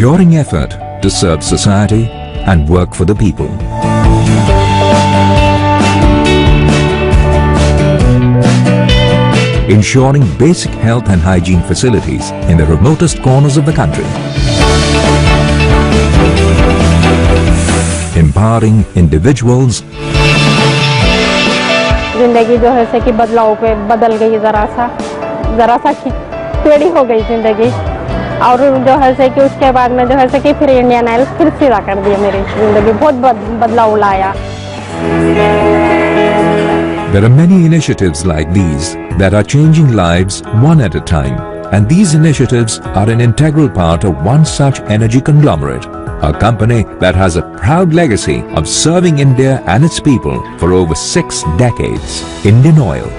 enduring effort to serve society and work for the people. Ensuring basic health and hygiene facilities in the remotest corners of the country. Empowering individuals. जिंदगी जो है कि बदलाव पे बदल गई, जरा सा टेढ़ी हो गई जिंदगी, और जो है कि उसके बाद में जो है कि फिर इंडियन ऑयल फिर सीधा कर दिया मेरी जिंदगी, बहुत बदलाव लाया. There are many initiatives like these that are changing lives one at a time, and these initiatives are an integral part of one such energy conglomerate, a company that has a proud legacy of serving India and its people for over 6 decades, IndianOil.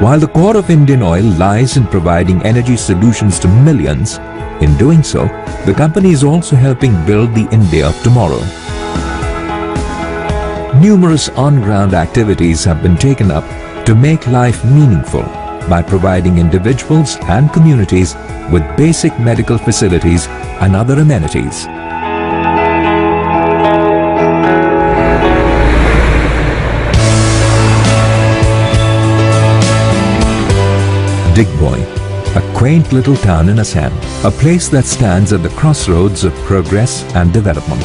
While the core of IndianOil lies in providing energy solutions to millions, in doing so, the company is also helping build the India of tomorrow. Numerous on-ground activities have been taken up to make life meaningful by providing individuals and communities with basic medical facilities and other amenities. Digboi, a quaint little town in Assam, a place that stands at the crossroads of progress and development.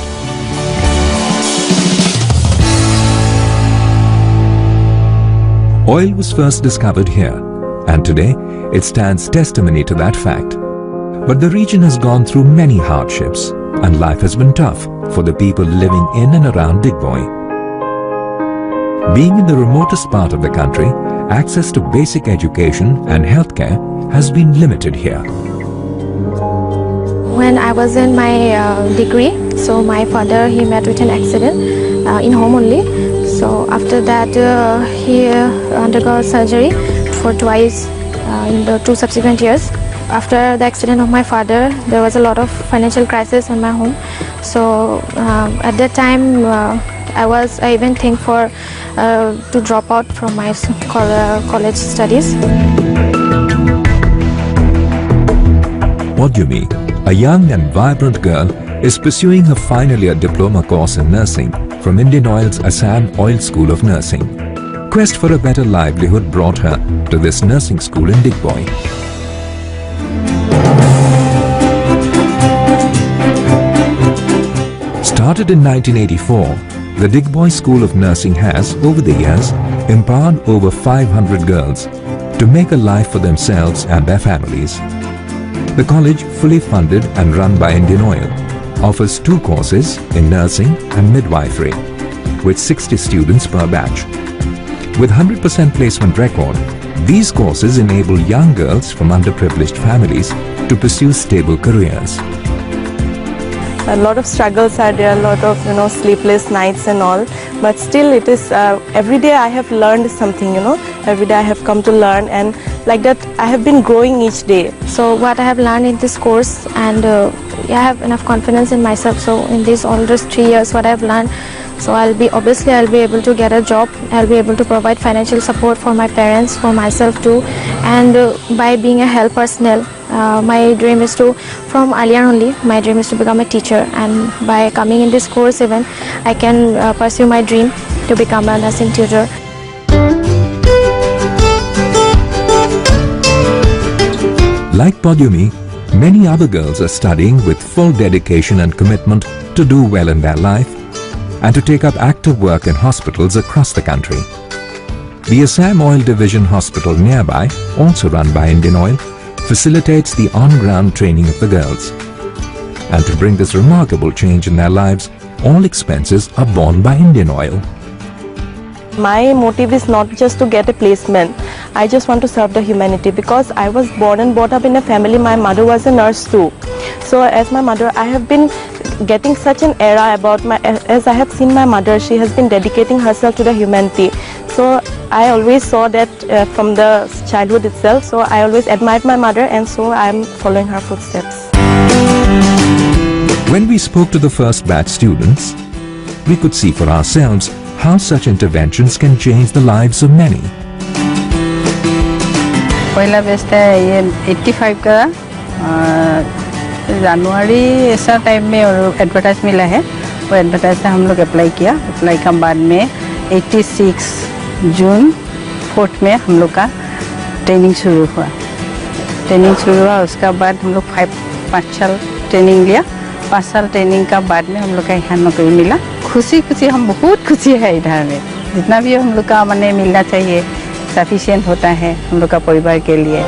Oil was first discovered here, and today it stands testimony to that fact. But the region has gone through many hardships, and life has been tough for the people living in and around Digboi. Being in the remotest part of the country, access to basic education and healthcare has been limited here. When I was in my degree, so my father, he met with an accident in home only. So after that he undergo surgery for twice in the 2 subsequent years. After the accident of my father, there was a lot of financial crisis in my home. So at that time I even think for to drop out from my college studies. What do you mean? A young and vibrant girl is pursuing her final year diploma course in nursing from IndianOil's Assam Oil School of Nursing. Quest for a better livelihood brought her to this nursing school in Digboi. Started in 1984, the Digboi School of Nursing has, over the years, empowered over 500 girls to make a life for themselves and their families. The college, fully funded and run by IndianOil, offers 2 courses in nursing and midwifery, with 60 students per batch. With 100% placement record, these courses enable young girls from underprivileged families to pursue stable careers. A lot of struggles are there, a lot of sleepless nights and all, but still it is every day I have learned something, every day I have come to learn, and like that I have been growing each day. So what I have learned in this course, and I have enough confidence in myself. So in these almost 3 years what I have learned, so I'll be able to get a job, I'll be able to provide financial support for my parents, for myself too, and by being a health personnel, my dream is to, from earlier only, my dream is to become a teacher, and by coming in this course even, I can pursue my dream to become a nursing tutor. Like Padyumi, many other girls are studying with full dedication and commitment to do well in their life and to take up active work in hospitals across the country. The Assam Oil Division Hospital nearby, also run by IndianOil, facilitates the on-ground training of the girls. And to bring this remarkable change in their lives, all expenses are borne by IndianOil. My motive is not just to get a placement. I just want to serve the humanity, because I was born and brought up in a family. My mother was a nurse too. So as my mother, I have been getting such an era about as I have seen my mother, she has been dedicating herself to the humanity. So I always saw that from the childhood itself. So I always admired my mother, and so I am following her footsteps. When we spoke to the first batch students, we could see for ourselves how such interventions can change the lives of many. पहला बेचता है ये 85 का जनवरी ऐसा time में advertise मिला है, वो एडवर्टाइज से हम लोग अप्लाई किया। अप्लाई के बाद में 86 जून 4 में हम लोग का ट्रेनिंग शुरू हुआ। उसका बाद हम लोग 5 साल ट्रेनिंग लिया। 5 साल ट्रेनिंग का बाद में हम लोग का यहाँ नौकरी मिला। खुशी हम बहुत खुशी है इधर में। जितना भी हम लोग का मने मिलना चाहिए सफिशिएंट होता है हम लोग का परिवार के लिए।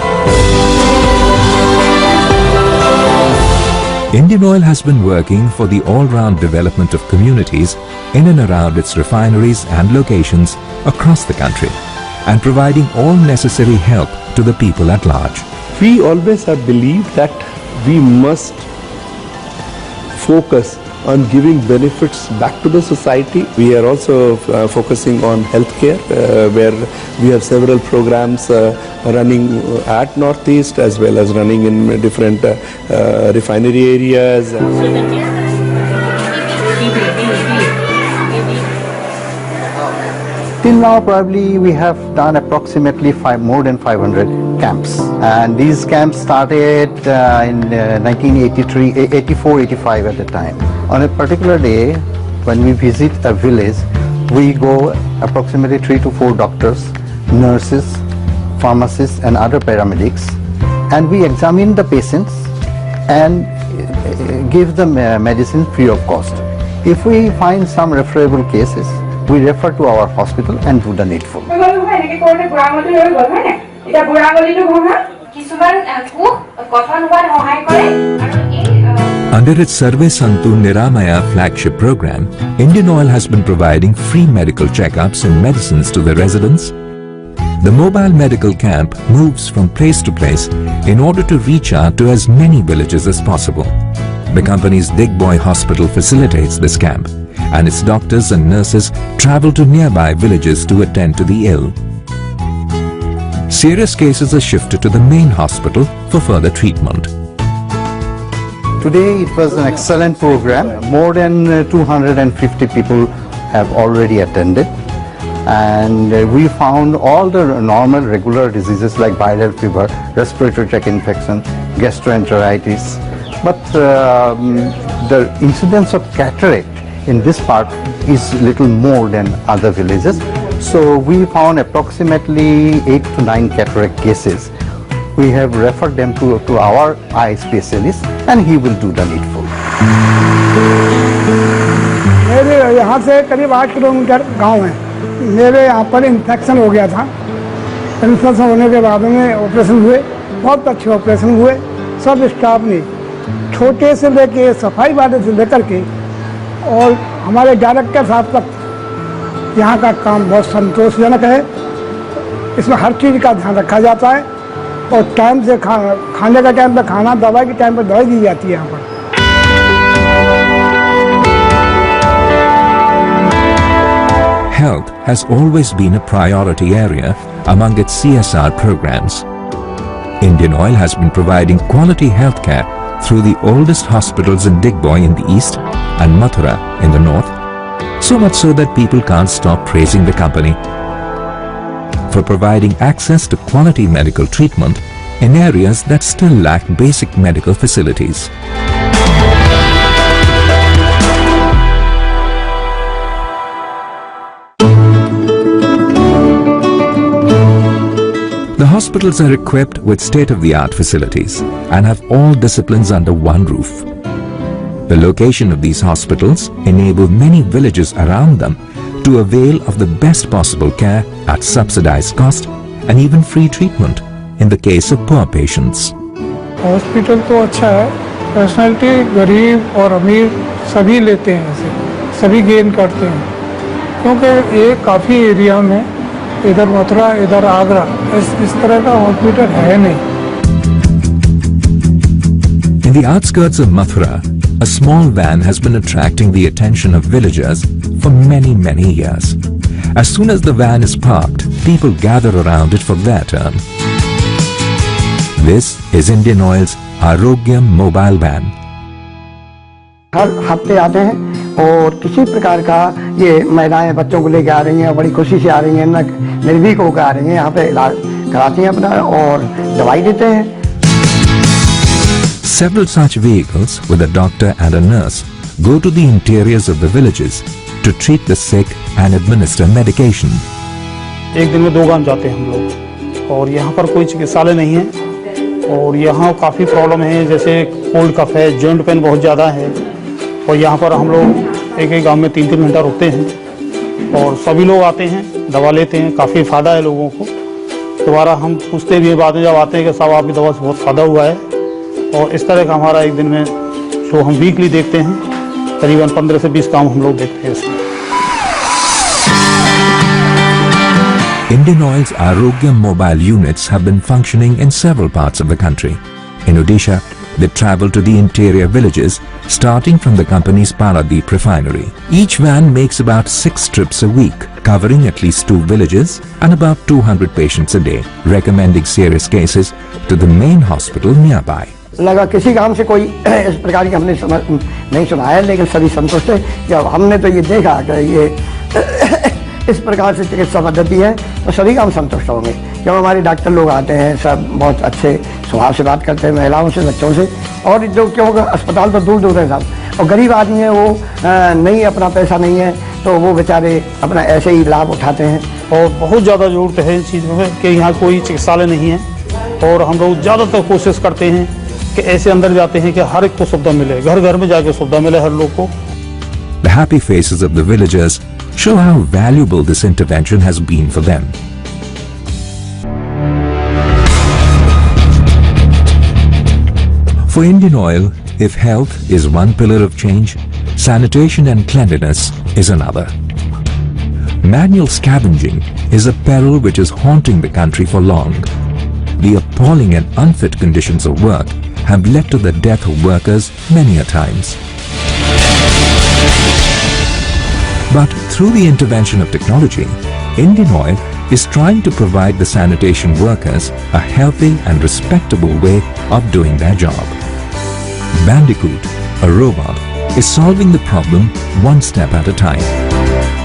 Indian Oil has been working for the all-round development of communities in and around its refineries and locations across the country and providing all necessary help to the people at large. We always have believed that we must focus on giving benefits back to the society. We are also focusing on healthcare, where we have several programs running at Northeast as well as running in different refinery areas. Till now, probably we have done approximately more than 500 camps, and these camps started in 1984, 85 at the time. On a particular day, when we visit a village, we go approximately 3 to 4 doctors, nurses, pharmacists, and other paramedics, and we examine the patients and give them medicine free of cost. If we find some referable cases, we refer to our hospital and do the needful. Under its Sarve Santu Niramaya flagship program, Indian Oil has been providing free medical checkups and medicines to the residents. The mobile medical camp moves from place to place in order to reach out to as many villages as possible. The company's Digboi hospital facilitates this camp, and its doctors and nurses travel to nearby villages to attend to the ill. Serious cases are shifted to the main hospital for further treatment. Today it was an excellent program. More than 250 people have already attended, and we found all the normal regular diseases like viral fever, respiratory tract infection, gastroenteritis, but the incidence of cataract in this part is little more than other villages. So we found approximately 8 to 9 cataract cases. We have referred them to our eye specialist, and he will do the needful. मेरे यहाँ से करीब 8 kilometre गांव है। मेरे यहाँ पर infection हो गया था। इन्फेक्शन होने के बाद में ऑपरेशन हुए, बहुत अच्छे ऑपरेशन हुए। सब स्टाफ ने छोटे से लेके सफाई वाले से लेकर के और हमारे डायरेक्टर साहब तक यहाँ का काम बहुत संतोषजनक है। इसमें हर चीज़ का ध्यान रखा जाता है और टाइम से खाने का टाइम पर खाना, दवाई की टाइम पर दवाई दी जाती है यहाँ पर। Health has always been a priority area among its CSR programs. Indian Oil has been providing quality healthcare through the oldest hospitals in Digboi in the east and Mathura in the north, so much so that people can't stop praising the company for providing access to quality medical treatment in areas that still lack basic medical facilities. The hospitals are equipped with state-of-the-art facilities and have all disciplines under one roof. The location of these hospitals enable many villages around them to avail of the best possible care at subsidized cost and even free treatment in the case of poor patients. Hospital तो अच्छा है, facility गरीब और अमीर सभी लेते हैं, इसे सभी गेन करते हैं, क्योंकि ये काफ़ी एरिया में इधर मथुरा इधर आगरा इस तरह का हॉस्पिटल है नहीं. In the outskirts of Mathura, a small van has been attracting the attention of villagers for many years. As soon as the van is parked, people gather around it for their turn. This is Indian Oil's Arogyam mobile van. हर हफ्ते आते हैं और किसी प्रकार का ये महिलाएं बच्चों को लेके आ रही हैं, बड़ी खुशी से आ रही हैं, निर्भीक होकर आ रही हैं, यहाँ पे इलाज कराती हैं अपना और दवाई देते हैं. Several such vehicles with a doctor and a nurse go to the interiors of the villages to treat the sick and administer medication. एक दिन में 2 गांव जाते हैं हम लोग और यहाँ पर कोई चिकित्सालय नहीं है और यहाँ काफ़ी प्रॉब्लम है, जैसे कोल्ड कफ है, जॉइंट पेन बहुत ज़्यादा है और यहाँ पर हम लोग एक गांव में 3-3 घंटा रुकते हैं और सभी लोग आते हैं, दवा लेते हैं, काफ़ी फ़ायदा है लोगों को। दोबारा हम पूछते भी बाद में जब आते हैं कि साहब आपकी दवा से बहुत फ़ायदा हुआ है और इस तरह का हमारा एक दिन में जो हम वीकली देखते हैं करीबन 15 से 20 काम हम लोग देखते हैं इसमें। Indian Oil's Arogya mobile units have been functioning in several parts of the country. In Odisha, they travel to the interior villages, starting from the company's Paradeep refinery. Each van makes about 6 trips a week, covering at least 2 villages and about 200 patients a day, recommending serious cases to the main hospital nearby. लगा किसी गांव से कोई इस प्रकार की हमने नहीं सुना है, लेकिन सभी संतुष्ट है। जब हमने तो ये देखा कि ये इस प्रकार से चिकित्सा पद्धति है तो सभी काम संतुष्ट होंगे। जब हमारे डॉक्टर लोग आते हैं सब बहुत अच्छे स्वभाव से बात करते हैं, महिलाओं से, बच्चों से। और जो क्योंकि अस्पताल तो दूर दूर है साहब, और गरीब आदमी है वो नहीं, अपना पैसा नहीं है तो वो बेचारे अपना ऐसे ही लाभ उठाते हैं। और बहुत ज़्यादा ज़रूरत है इन चीज़ों में कि यहाँ कोई चिकित्सालय नहीं है और हम लोग ज़्यादातर कोशिश करते हैं कि ऐसे अंदर जाते हैं कि हर एक को सुविधा मिले, घर घर में जाके सुविधा मिले हर लोग को। The happy faces of the villagers show how valuable this intervention has been for them. For Indian Oil, if health is one pillar of change, sanitation and cleanliness is another. Manual scavenging is a peril which is haunting the country for long. The appalling and unfit conditions of work have led to the death of workers many a times. But through the intervention of technology, Indian Oil is trying to provide the sanitation workers a healthy and respectable way of doing their job. Bandicoot, a robot, is solving the problem one step at a time.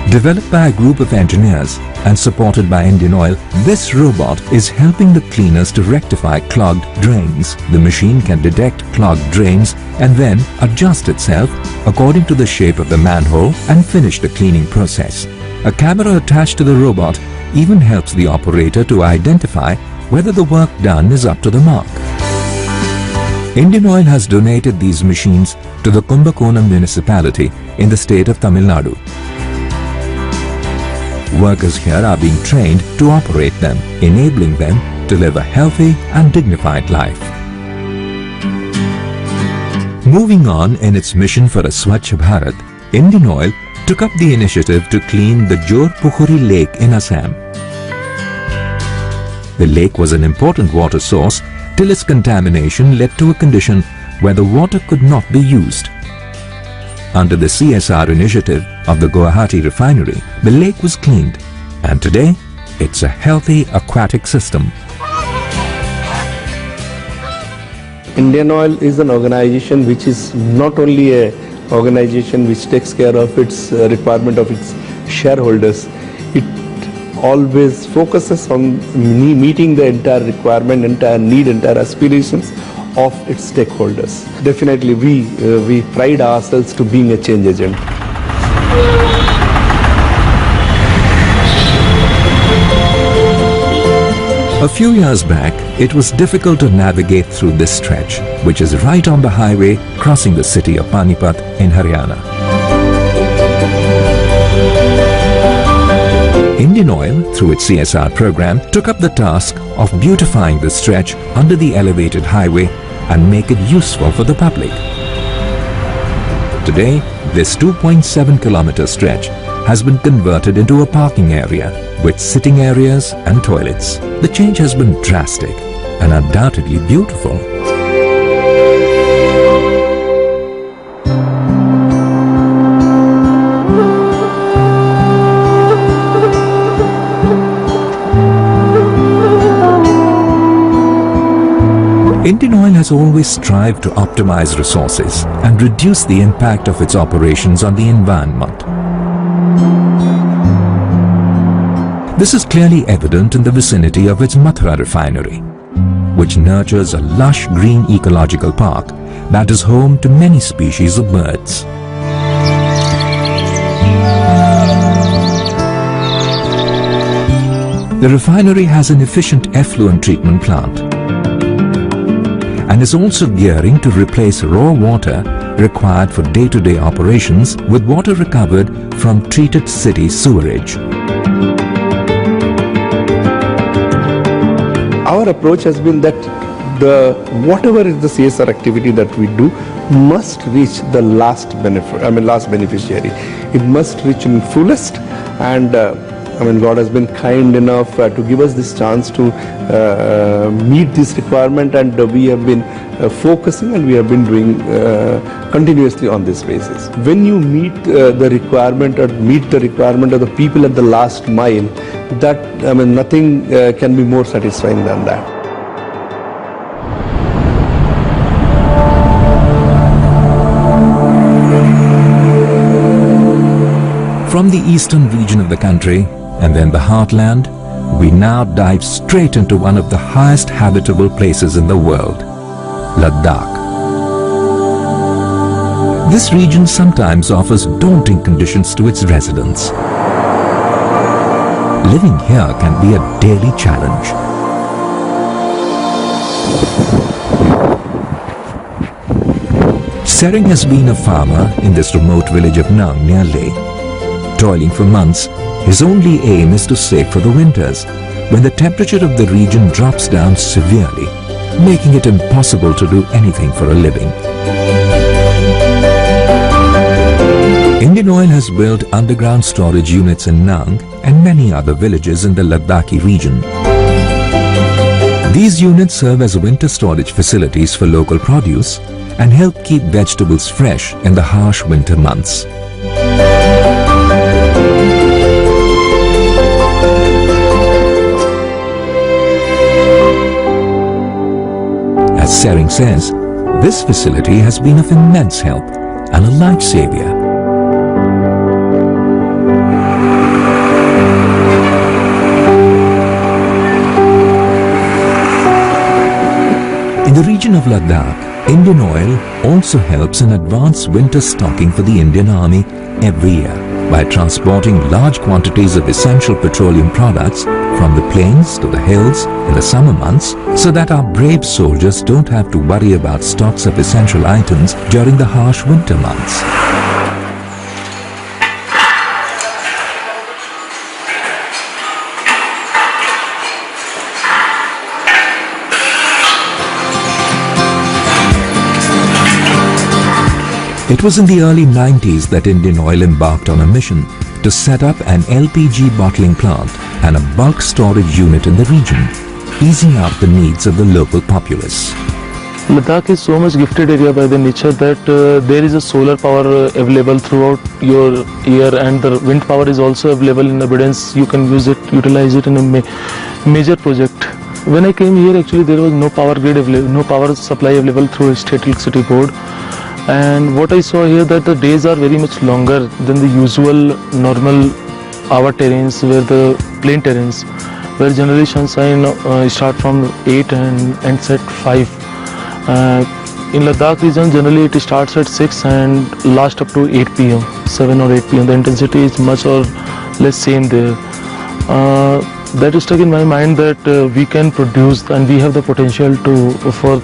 Developed by a group of engineers and supported by Indian Oil, this robot is helping the cleaners to rectify clogged drains. The machine can detect clogged drains and then adjust itself according to the shape of the manhole and finish the cleaning process. A camera attached to the robot even helps the operator to identify whether the work done is up to the mark. Indian Oil has donated these machines to the Kumbakonam municipality in the state of Tamil Nadu. Workers here are being trained to operate them, enabling them to live a healthy and dignified life. Moving on in its mission for a Swachh Bharat, Indian Oil took up the initiative to clean the Jor Pukhuri lake in Assam. The lake was an important water source till its contamination led to a condition where the water could not be used. Under the CSR initiative of the Guwahati refinery, the lake was cleaned, and today it's a healthy aquatic system. Indian Oil is an organization which is not only a organization which takes care of its requirement of its shareholders. It always focuses on meeting the entire requirement, entire need, entire aspirations of its stakeholders. Definitely we pride ourselves to being a change agent. A few years back, it was difficult to navigate through this stretch, which is right on the highway crossing the city of Panipat in Haryana. Indian Oil, through its CSR program, took up the task of beautifying the stretch under the elevated highway and make it useful for the public. Today, this 2.7 kilometer stretch has been converted into a parking area with sitting areas and toilets. The change has been drastic and undoubtedly beautiful. Indian Oil has always strived to optimize resources and reduce the impact of its operations on the environment. This is clearly evident in the vicinity of its Mathura refinery. which nurtures a lush green ecological park that is home to many species of birds. The refinery has an efficient effluent treatment plant and is also gearing to replace raw water required for day-to-day operations with water recovered from treated city sewerage. Our approach has been that whatever is the CSR activity that we do must reach the last beneficiary. It must reach in fullest, and God has been kind enough to give us this chance to meet this requirement, and we have been focusing and we have been doing continuously on this basis. When you meet the requirement of the people at the last mile, that nothing can be more satisfying than that. From the eastern region of the country and then the heartland, we now dive straight into one of the highest habitable places in the world, Ladakh. This region sometimes offers daunting conditions to its residents. Living here can be a daily challenge. Sering has been a farmer in this remote village of Nang near Leh. Toiling for months, his only aim is to save for the winters, when the temperature of the region drops down severely, making it impossible to do anything for a living. IndianOil has built underground storage units in Nang and many other villages in the Ladakhi region. These units serve as winter storage facilities for local produce and help keep vegetables fresh in the harsh winter months. As Sering says, this facility has been of immense help and a lifesaver. In the region of Ladakh, IndianOil also helps in advance winter stocking for the Indian Army every year by transporting large quantities of essential petroleum products from the plains to the hills in the summer months, so that our brave soldiers don't have to worry about stocks of essential items during the harsh winter months. It was in the early 90s that IndianOil embarked on a mission to set up an LPG bottling plant and a bulk storage unit in the region, easing up the needs of the local populace. Ladakh is so much gifted area by the nature that there is a solar power available throughout your year, and the wind power is also available in abundance. You can use it, utilize it in a major project. When I came here, actually there was no power grid available, no power supply available through State Electricity Board. And what I saw here, that the days are very much longer than the usual normal our terrains, where the plain terrains, where generally sunshine start from 8 and ends at 5. In Ladakh region, generally it starts at 6 and lasts up to 8 p.m, 7 or 8 p.m. The intensity is much or less same there. That is stuck in my mind that we can produce and we have the potential for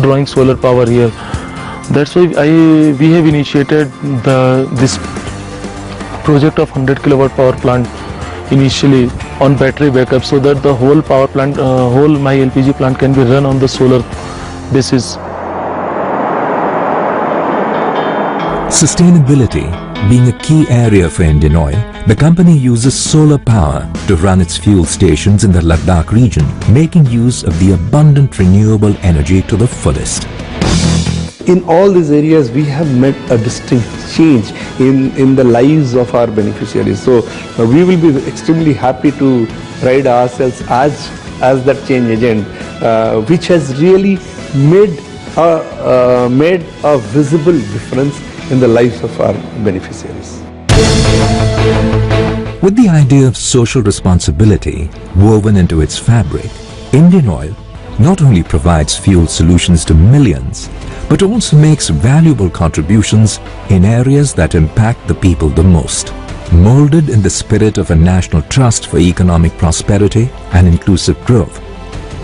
drawing solar power here. That's why we have initiated this project of 100 kilowatt power plant initially on battery backup, so that the whole power plant, whole my LPG plant can be run on the solar basis. Sustainability being a key area for IndianOil, the company uses solar power to run its fuel stations in the Ladakh region, making use of the abundant renewable energy to the fullest. In all these areas, we have made a distinct change in the lives of our beneficiaries. So we will be extremely happy to ride ourselves as that change agent, which has really made a visible difference in the lives of our beneficiaries. With the idea of social responsibility woven into its fabric, IndianOil not only provides fuel solutions to millions, but also makes valuable contributions in areas that impact the people the most. Molded in the spirit of a national trust for economic prosperity and inclusive growth,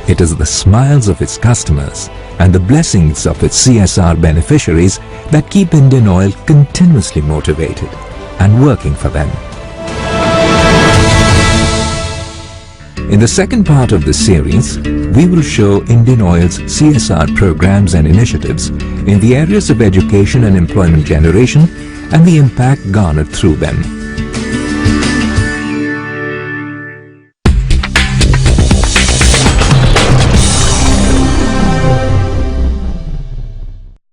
it is the smiles of its customers and the blessings of its CSR beneficiaries that keep IndianOil continuously motivated and working for them. In the second part of this series, we will show IndianOil's CSR programs and initiatives in the areas of education and employment generation and the impact garnered through them.